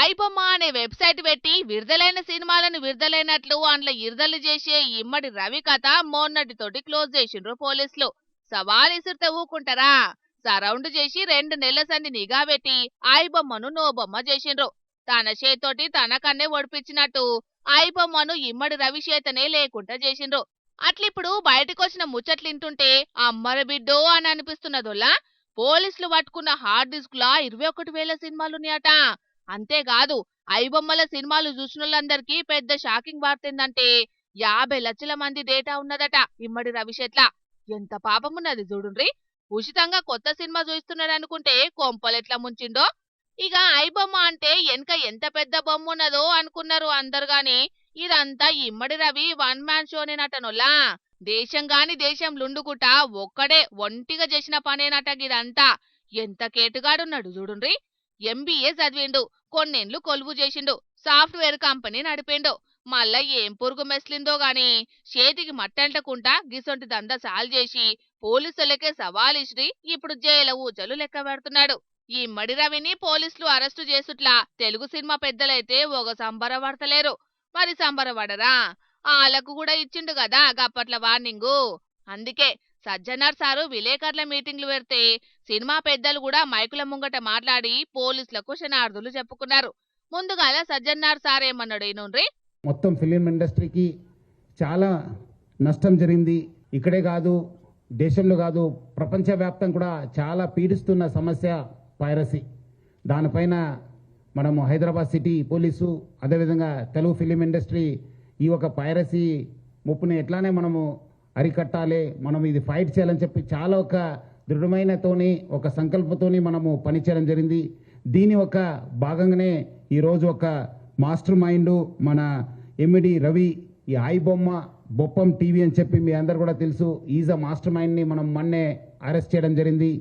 ఐబొమ్మ అనే వెబ్సైట్ పెట్టి విడుదలైన సినిమాలను విడుదలైనట్లు అందులో ఇరుదలు చేసే ఇమ్మడి రవి కథ మొన్నటితోటి క్లోజ్ చేసిండ్రు పోలీసులు. సవాల్ ఇసురితే ఊకుంటారా? సరౌండ్ చేసి 2 నెలల సంది నిఘా పెట్టి ఐబొమ్మను నోబొమ్మ చేసిండ్రు. తన చేతోటి తనకన్నే ఒడిపించినట్టు ఐబొమ్మను ఇమ్మడి రవి చేతనే లేకుండా చేసిండ్రు. అట్లిప్పుడు బయటకొచ్చిన ముచ్చట్లింటుంటే అమ్మర బిడ్డో అని అనిపిస్తున్నదోలా. పోలీసులు పట్టుకున్న హార్డ్ డిస్క్ లా 21,000 సినిమాలున్నాయట. అంతేకాదు ఐబొమ్మల సినిమాలు చూసినోళ్ళందరికీ పెద్ద షాకింగ్ వార్తేందంటే 50 లక్షల మంది డేటా ఉన్నదట ఇమ్మడి రవిశెట్ల. ఎంత పాపమున్నది చూడుండ్రి. ఉచితంగా కొత్త సినిమా చూస్తున్నాడనుకుంటే కొంపలెట్లా ముంచిండో. ఇక ఐబొమ్మ అంటే వెనక ఎంత పెద్ద బొమ్మ ఉన్నదో అనుకున్నారు అందరు గాని ఇదంతా ఇమ్మడి రవి వన్ మ్యాన్ షోనేనటనొల్లా. దేశం గాని దేశంలుండుకుట ఒక్కడే ఒంటిగా చేసిన పనేనట గిదంతా. ఎంత కేటుగాడున్నాడు చూడుండ్రి. ఎంబీఏ చదివిండు, కొన్నేండ్లు కొలువు చేసిండు, సాఫ్ట్వేర్ కంపెనీ నడిపిండు. మళ్ళా ఏం పురుగు మెస్లిందో గాని చేతికి మట్టంటకుంటా గిసొంటి దందా సాల్ చేసి పోలీసులకే సవాలిస్రి ఇప్పుడు జైల ఊచలు లెక్క పెడుతున్నాడు. ఈ మడి రవిని పోలీసులు అరెస్టు చేసుట్లా తెలుగు సినిమా పెద్దలైతే ఒక సంబరపడతలేరు. మరి సంబరపడరా? ఆళ్ళకు కూడా ఇచ్చిండు కదా గప్పట్ల వార్నింగు. అందుకే సజ్జనార్ సారు విలేకరుల మీటింగ్లు పెడితే సినిమా పెద్దలు కూడా మైకుల ముంగట మాట్లాడి పోలీసులకు క్షణార్థులు చెప్పుకున్నారు. ముందుగాల సజ్జనార్ సార్ ఏమన్నాడు ఏనుండ్రి. మొత్తం ఫిలిం ఇండస్ట్రీకి చాలా నష్టం జరిగింది. ఇక్కడే కాదు, దేశంలో కాదు, ప్రపంచవ్యాప్తం కూడా చాలా పీడిస్తున్న సమస్య పైరసీ. దానిపైన మనము హైదరాబాద్ సిటీ పోలీసు, అదేవిధంగా తెలుగు ఫిలిం ఇండస్ట్రీ ఈ ఒక పైరసీ ముప్పుని ఎట్లానే మనము అరికట్టాలి, మనం ఇది ఫైట్ చేయాలని చెప్పి చాలా ఒక దృఢమైనతోని ఒక సంకల్పంతోని మనము పనిచేయడం జరిగింది. దీని ఒక భాగంగానే ఈరోజు ఒక మాస్టర్ మైండ్ మన ఎమ్మిడి రవి, ఈ ఐబొమ్మ బొప్పం టీవీ అని చెప్పి మీ అందరు కూడా తెలుసు, ఈజ్ అ మాస్టర్ మైండ్ ని మనం మొన్నే అరెస్ట్ చేయడం జరిగింది.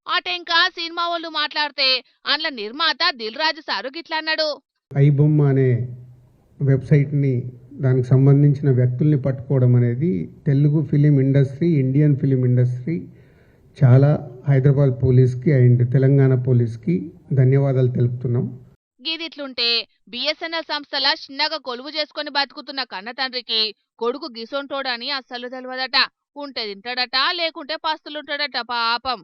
అటెంకా సినిమా వాళ్ళు మాట్లాడితే అందులో నిర్మాత దిల్ రాజు సారు గిట్లా అన్నాడు. ఐబొమ్మ అనే వెబ్సైట్ని, దానికి సంబంధించిన వ్యక్తుల్ని పట్టుకోవడం అనేది Telugu film industry, Indian film industry చాలా హైదరాబాద్ పోలీస్కి అండ్ తెలంగాణ పోలీస్కి ధన్యవాదాలు తెలుపుతున్నాం. గీదిట్లుంటే బిఎస్ఎన్ఎల్ సంస్థల చిన్నగా కొలువు చేసుకుని బతుకుతున్న కన్న తండ్రికి కొడుకు గిసొంటోడని అస్సలు తెలియదట. ఉంటే తింటాడట, లేకుంటే పస్తులుంటాడట పాపం.